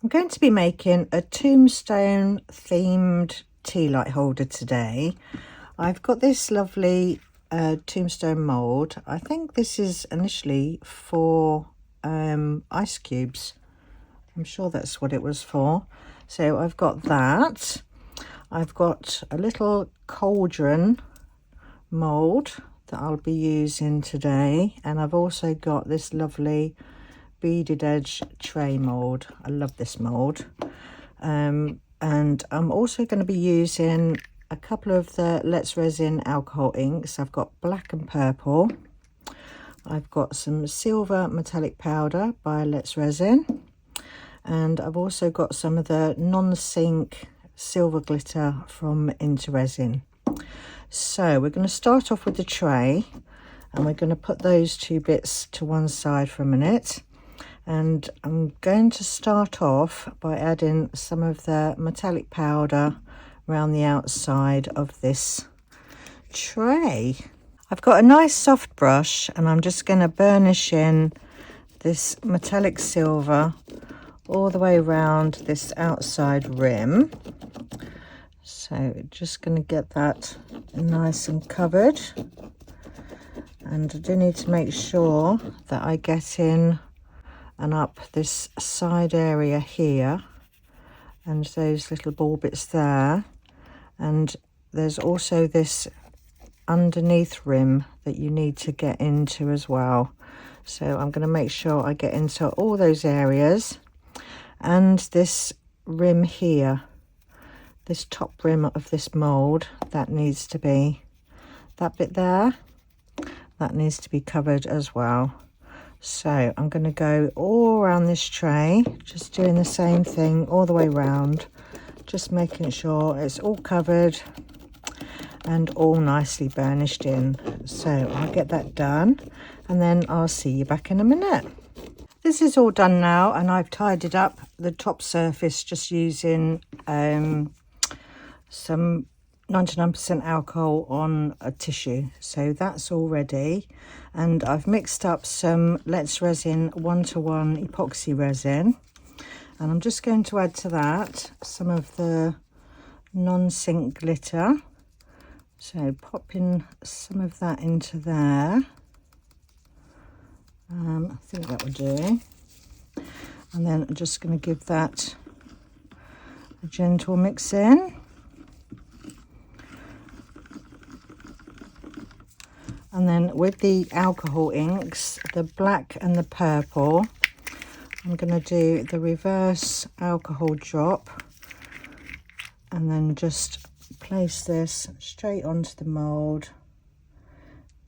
I'm going to be making a tombstone themed tea light holder today. I've got this lovely tombstone mould. I think this is initially for ice cubes. I'm sure that's what it was for. So I've got that. I've got a little cauldron mould that I'll be using today, and I've also got this lovely beaded edge tray mould. I love this mould. And I'm also going to be using a couple of the Let's Resin alcohol inks. I've got black and purple. I've got some silver metallic powder by Let's Resin, and I've also got some of the non-sink silver glitter from IntoResin. So we're going to start off with the tray, and we're going to put those two bits to one side for a minute. And I'm going to start off by adding some of the metallic powder around the outside of this tray. I've got a nice soft brush, and I'm just going to burnish in this metallic silver all the way around this outside rim. So just going to get that nice and covered. And I do need to make sure that I get in and up this side area here and those little ball bits there, and there's also this underneath rim that you need to get into as well. So I'm going to make sure I get into all those areas, and this rim here, this top rim of this mould, that needs to be, that bit there, that needs to be covered as well. So I'm going to go all around this tray, just doing the same thing all the way around, just making sure it's all covered and all nicely burnished in. So I'll get that done, and then I'll see you back in a minute. This is all done now, and I've tidied up the top surface just using some 99% alcohol on a tissue. So that's all ready, and I've mixed up some Let's Resin 1:1 epoxy resin, and I'm just going to add to that some of the non-sink glitter. So popping some of that into there. I think that will do. And then I'm just going to give that a gentle mix in. And then with the alcohol inks, the black and the purple, I'm going to do the reverse alcohol drop, and then just place this straight onto the mould,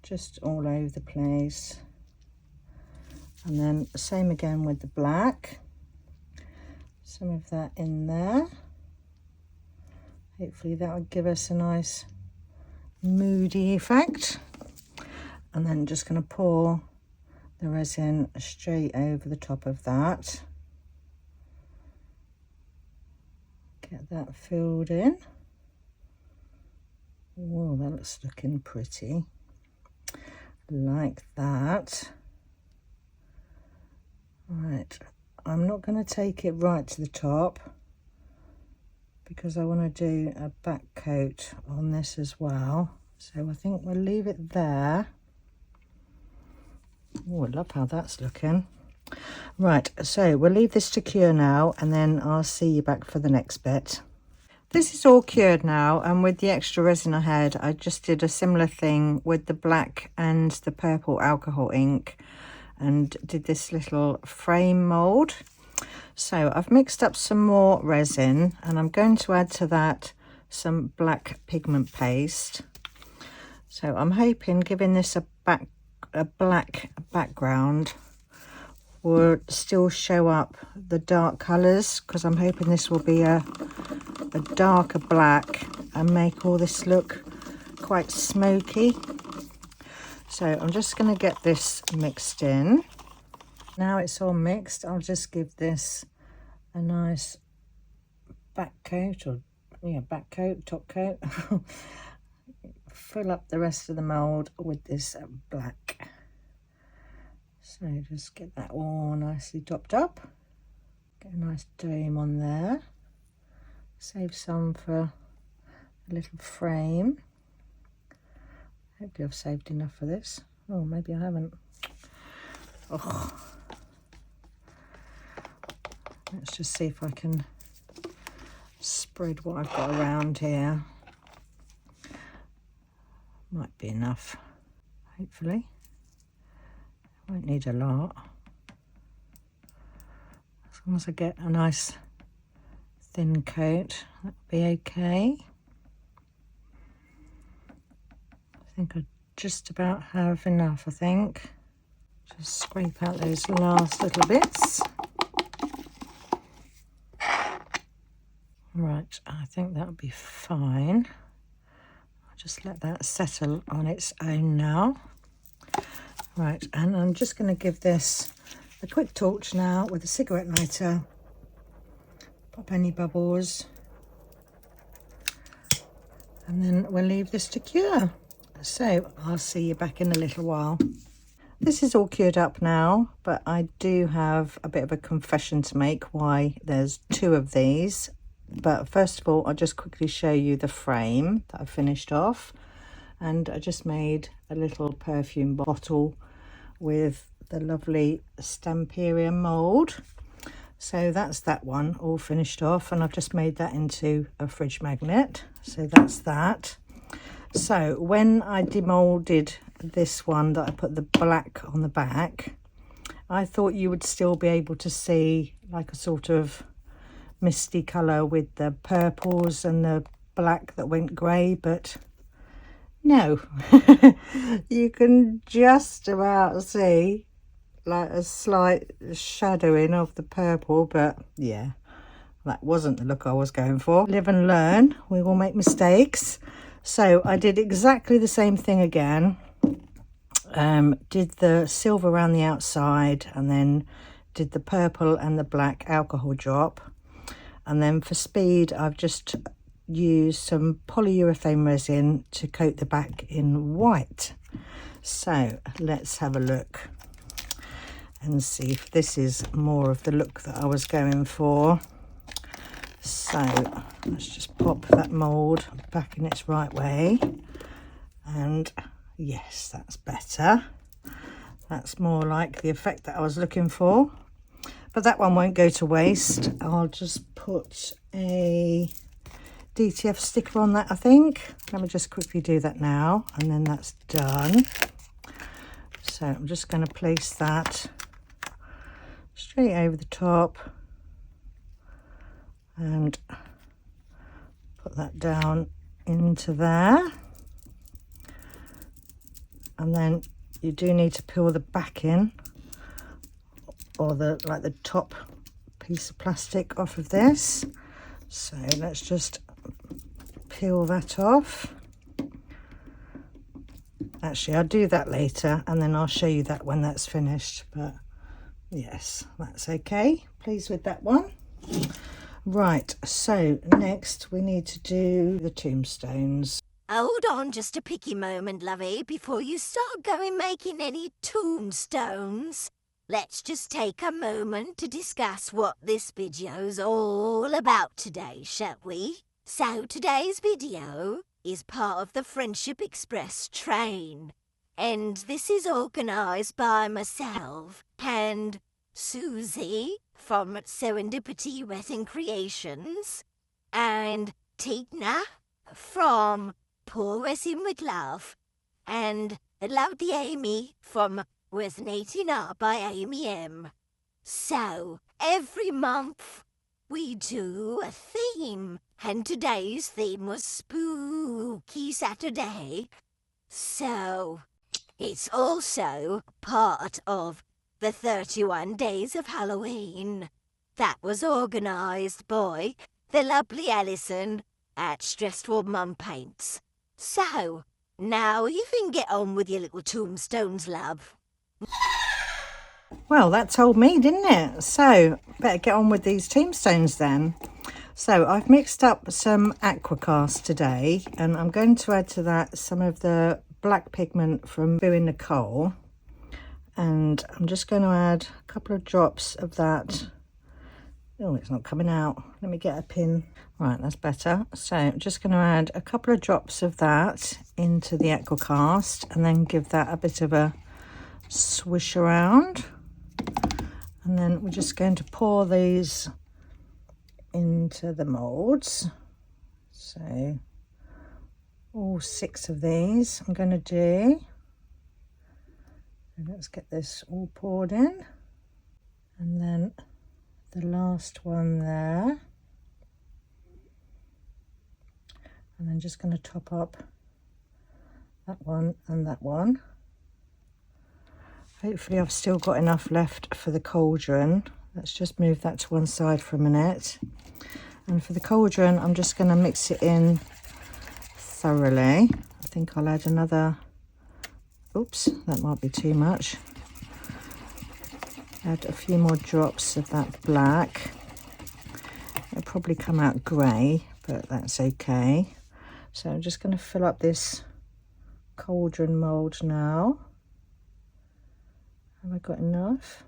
just all over the place. And then same again with the black, some of that in there. Hopefully that will give us a nice moody effect. And then just going to pour the resin straight over the top of that. Get that filled in. Oh, that looks looking pretty. Like that. Right, I'm not going to take it right to the top because I want to do a back coat on this as well. So I think we'll leave it there. Oh, I love how that's looking. Right, so we'll leave this to cure now, and then I'll see you back for the next bit. This is all cured now, and with the extra resin I had, I just did a similar thing with the black and the purple alcohol ink, and did this little frame mould. So I've mixed up some more resin, and I'm going to add to that some black pigment paste. So I'm hoping giving this a black background will still show up the dark colours, because I'm hoping this will be a darker black and make all this look quite smoky. So I'm just going to get this mixed in. Now it's all mixed, I'll just give this a nice back coat, or back coat, top coat. Fill up the rest of the mould with this black. So just get that all nicely topped up. Get a nice dome on there. Save some for a little frame. Hopefully I've saved enough for this. Oh, maybe I haven't. Oh. Let's just see if I can spread what I've got around here. Might be enough, hopefully. Won't need a lot. As long as I get a nice thin coat, that'll be okay. I think I just about have enough, I think. Just scrape out those last little bits. Right, I think that'll be fine. I'll just let that settle on its own now. Right, and I'm just going to give this a quick torch now with a cigarette lighter. Pop any bubbles. And then we'll leave this to cure. So I'll see you back in a little while. This is all cured up now, but I do have a bit of a confession to make why there's two of these. But first of all, I'll just quickly show you the frame that I finished off. And I just made a little perfume bottle with the lovely Stamperia mould. So that's that one all finished off, and I've just made that into a fridge magnet. So that's that. So when I demolded this one that I put the black on the back, I thought you would still be able to see like a sort of misty colour with the purples and the black that went grey, but no. You can just about see like a slight shadowing of the purple, but yeah, that wasn't the look I was going for. Live and learn, we will make mistakes. So I did exactly the same thing again. Did the silver around the outside, and then did the purple and the black alcohol drop, and then for speed I've just used some polyurethane resin to coat the back in white. So let's have a look and see if this is more of the look that I was going for. So let's just pop that mould back in its right way, and yes, that's better. That's more like the effect that I was looking for, but that one won't go to waste. I'll just put a DTF sticker on that, I think. Let me just quickly do that now, and then that's done. So I'm just going to place that straight over the top and put that down into there. And then you do need to peel the back in, or the like the top piece of plastic off of this. So let's just peel that off. Actually, I'll do that later, and then I'll show you that when that's finished. But yes, that's okay. Pleased with that one. Right, so next we need to do the tombstones. Hold on just a picky moment, lovey, before you start going making any tombstones. Let's just take a moment to discuss what this video's all about today, shall we? So today's video is part of the Friendship Express train, and this is organised by myself and Susie from Serendipity Resin Creations, and Tina from Pour Resin with Love, and lovely Amy from Resonating Art by Amy M. So every month we do a theme, and today's theme was Spooky Saturday. So it's also part of the 31 Days of Halloween. That was organised by the lovely Alison at Stressful Mum Paints. So now you can get on with your little tombstones, love. Well, that told me, didn't it? So better get on with these tombstones then. So I've mixed up some aquacast today, and I'm going to add to that some of the black pigment from Boo and Nicole, and I'm just going to add a couple of drops of that Oh, it's not coming out. Let me get a pin. Right, that's better. So I'm just going to add a couple of drops of that into the aquacast and then give that a bit of a swish around. And then we're just going to pour these into the moulds. So all 6 of these I'm going to do. So let's get this all poured in. And then the last one there. And then just going to top up that one and that one. Hopefully I've still got enough left for the cauldron. Let's just move that to one side for a minute. And for the cauldron, I'm just going to mix it in thoroughly. I think I'll add another, oops, that might be too much. Add a few more drops of that black. It'll probably come out grey, but that's okay. So I'm just going to fill up this cauldron mould now. Have I got enough?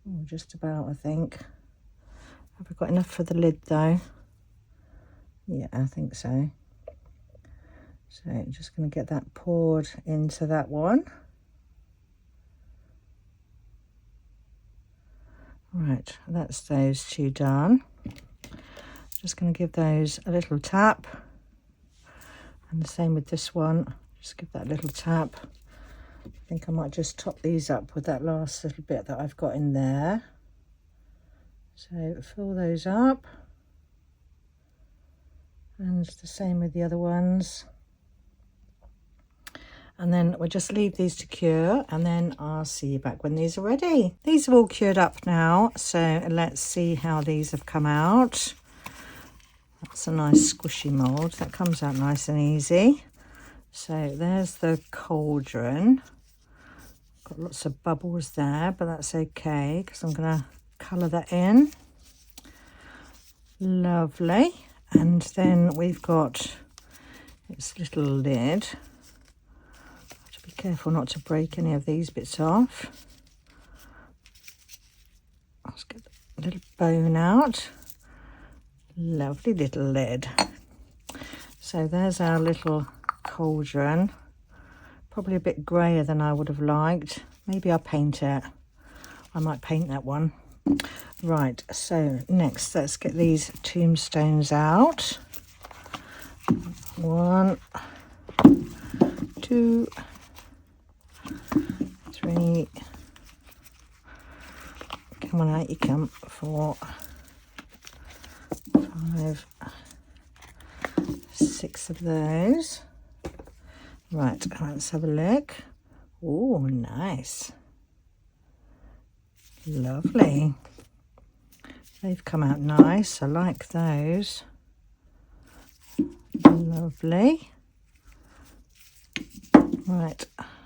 Oh, just about, I think. Have I got enough for the lid though? Yeah, I think so. So I'm just going to get that poured into that one. Right, that's those 2 done. Just going to give those a little tap. And the same with this one. Just give that a little tap. I think I might just top these up with that last little bit that I've got in there. So fill those up. And the same with the other ones. And then we'll just leave these to cure, and then I'll see you back when these are ready. These have all cured up now, so let's see how these have come out. That's a nice squishy mould. That comes out nice and easy. So there's the cauldron. Got lots of bubbles there, but that's okay because I'm going to colour that in. Lovely. And then we've got its little lid. Be careful not to break any of these bits off. Let's get the little bone out. Lovely little lid. So there's our little cauldron. Probably a bit grayer than I would have liked. Maybe I'll paint it. I might paint that one. Right, so next let's get these tombstones out. 1, 2, 3, come on out you come, 4, 5, 6 of those. Right, let's have a look. Oh, nice. Lovely. They've come out nice. I like those. Lovely. Right,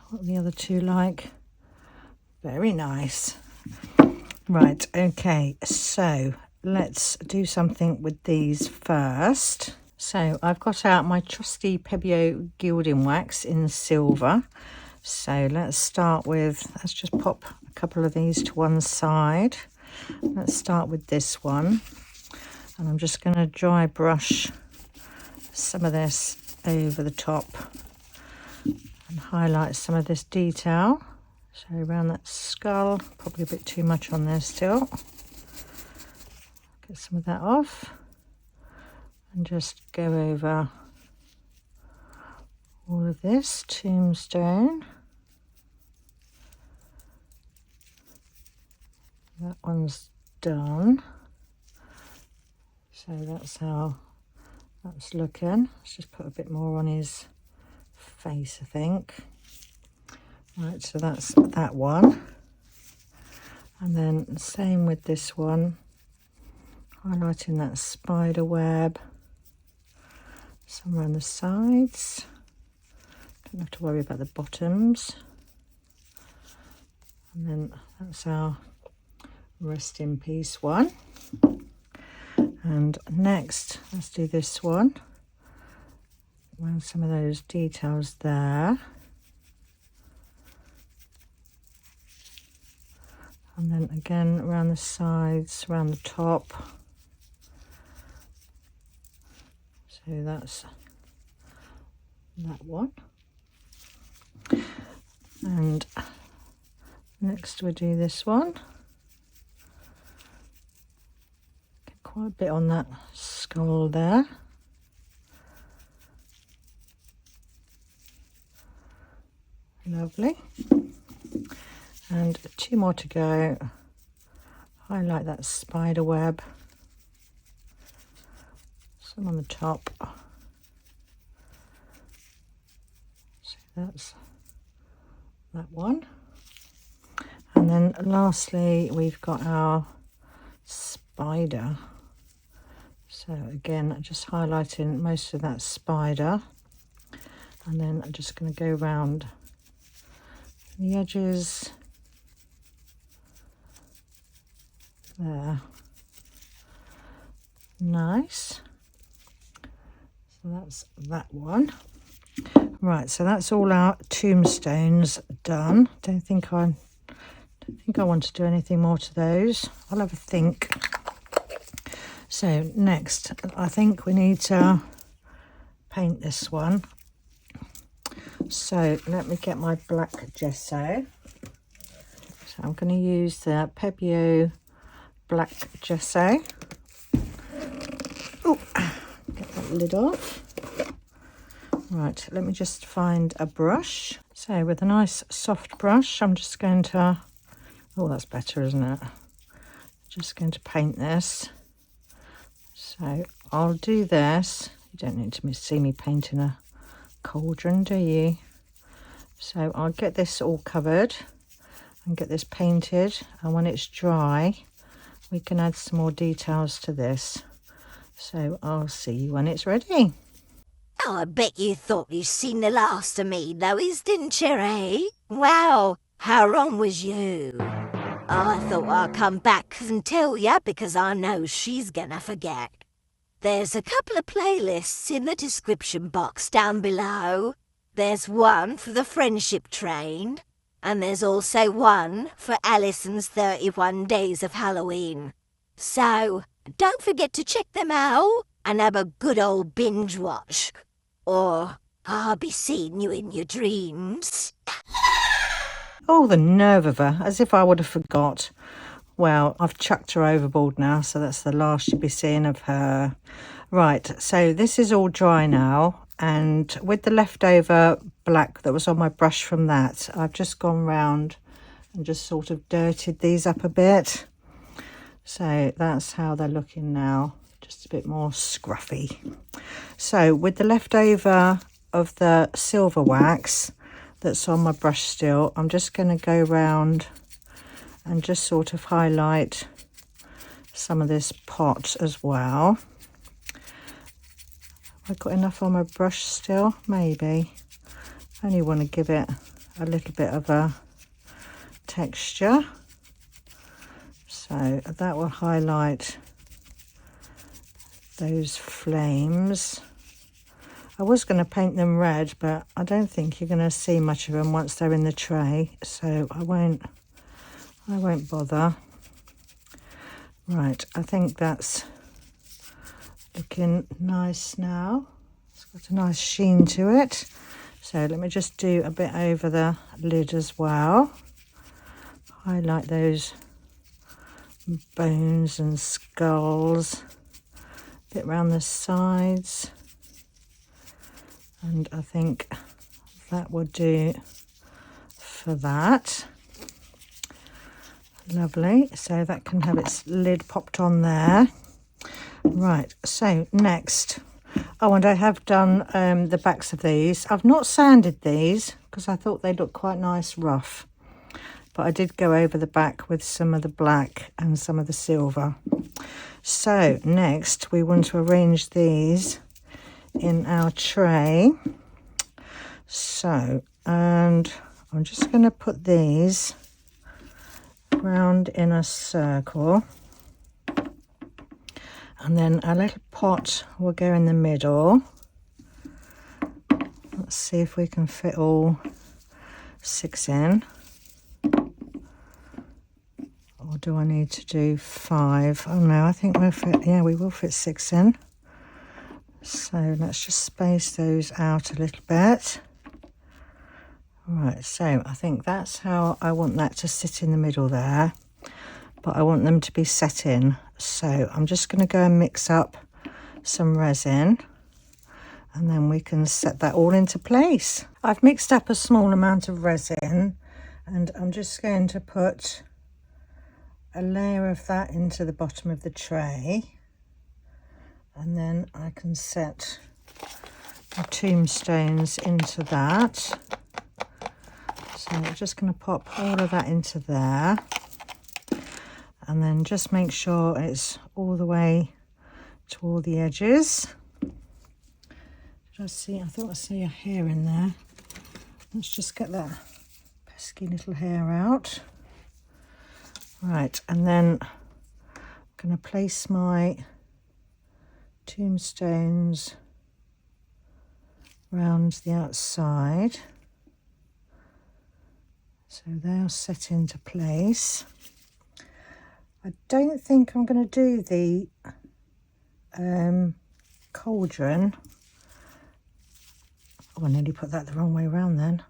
what are the other 2 like? Very nice. Right, okay, so let's do something with these first. So I've got out my trusty Pebeo gilding wax in silver. So let's start with, let's just pop a couple of these to one side. Let's start with this one. And I'm just going to dry brush some of this over the top and highlight some of this detail. So around that skull, probably a bit too much on there still. Get some of that off. And just go over all of this tombstone. That one's done. So that's how that's looking. Let's just put a bit more on his face, I think. Right, so that's that one. And then same with this one. Highlighting that spider web. Somewhere on the sides. Don't have to worry about the bottoms. And then that's our rest in peace one. And next, let's do this one. Around some of those details there. And then then again around the sides, around the top. So that's that one. And next we do this one. Get quite a bit on that skull there. Lovely. And 2 more to go. Highlight that spider web. Some on the top. So that's that one. And then lastly, we've got our spider. So again, just highlighting most of that spider. And then I'm just going to go around the edges there. Nice. So that's that one. Right, so that's all our tombstones done. Don't think I want to do anything more to those. I'll have a think. So next, I think we need to paint this one. So let me get my black gesso. So I'm going to use the Pebeo black gesso. Oh, get that lid off. Right, let me just find a brush. So with a nice soft brush, I'm just going to, oh, that's better, isn't it? Just going to paint this. So I'll do this. You don't need to see me painting a cauldron, do you? So I'll get this all covered and get this painted, and when it's dry we can add some more details to this. So I'll see you when it's ready. Oh, I bet you thought you'd seen the last of me, Lois, didn't you, eh? Wow, how wrong was you? I thought I'd come back and tell ya because I know she's gonna forget. There's a couple of playlists in the description box down below. There's one for the friendship train, and there's also one for Alison's 31 Days of Halloween. So, don't forget to check them out and have a good old binge watch. Or I'll be seeing you in your dreams. Oh, the nerve of her, as if I would have forgot. Well, I've chucked her overboard now, so that's the last you'll be seeing of her. Right, so this is all dry now, and with the leftover black that was on my brush from that, I've just gone round and just sort of dirtied these up a bit. So that's how they're looking now, just a bit more scruffy. So with the leftover of the silver wax that's on my brush still, I'm just going to go round and just sort of highlight some of this pot as well. Have I got enough on my brush still? Maybe. I only want to give it a little bit of a texture. So that will highlight those flames. I was going to paint them red, but I don't think you're going to see much of them once they're in the tray, so I won't bother. Right, I think that's looking nice now. It's got a nice sheen to it. So let me just do a bit over the lid as well. Highlight those bones and skulls. A bit around the sides. And I think that will do for that. Lovely, so that can have its lid popped on there. Right, so next, oh, and I have done the backs of these. I've not sanded these because I thought they looked quite nice rough, but I did go over the back with some of the black and some of the silver. So next we want to arrange these in our tray. So, and I'm just going to put these round in a circle, and then a little pot will go in the middle. Let's see if we can fit all 6 in. Or do I need to do 5? Oh no, I think we'll fit, yeah, we will fit 6 in. So let's just space those out a little bit. Right, so I think that's how I want that to sit in the middle there, but I want them to be set in. So I'm just going to go and mix up some resin, and then we can set that all into place. I've mixed up a small amount of resin, and I'm just going to put a layer of that into the bottom of the tray, and then I can set the tombstones into that. So I'm just going to pop all of that into there, and then just make sure it's all the way to all the edges. Did I see? I thought I see a hair in there. Let's just get that pesky little hair out. Right, and then I'm going to place my tombstones round the outside, so they'll set into place. I don't think I'm going to do the cauldron. Oh, I nearly put that the wrong way around then.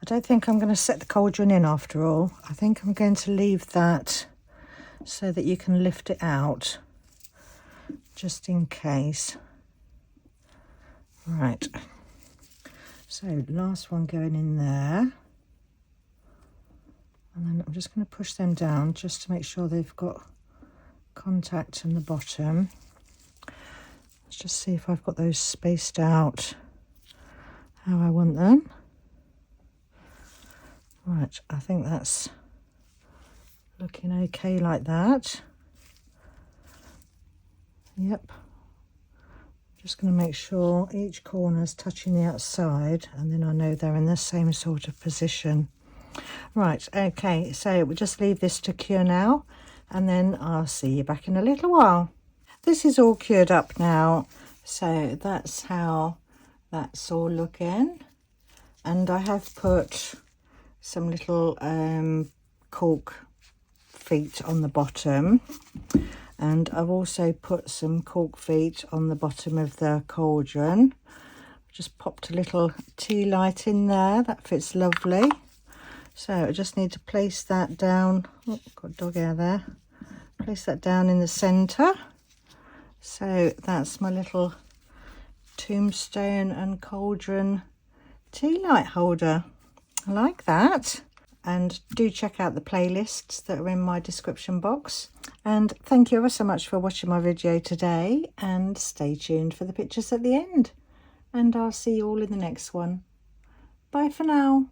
I don't think I'm going to set the cauldron in after all. I think I'm going to leave that so that you can lift it out, just in case. Right, so last one going in there. And then I'm just going to push them down just to make sure they've got contact in the bottom. Let's just see if I've got those spaced out how I want them. Right, I think that's looking okay like that. Yep. Just going to make sure each corner is touching the outside, and then I know they're in the same sort of position. Right, okay, so we'll just leave this to cure now, and then I'll see you back in a little while. This is all cured up now, so that's how that's all looking. And I have put some little cork feet on the bottom, and I've also put some cork feet on the bottom of the cauldron. Just popped a little tea light in there, that fits lovely. So I just need to place that down. Oh, got dog hair there. Place that down in the centre. So that's my little tombstone and cauldron tea light holder. I like that. And do check out the playlists that are in my description box. And thank you ever so much for watching my video today, and stay tuned for the pictures at the end. And I'll see you all in the next one. Bye for now.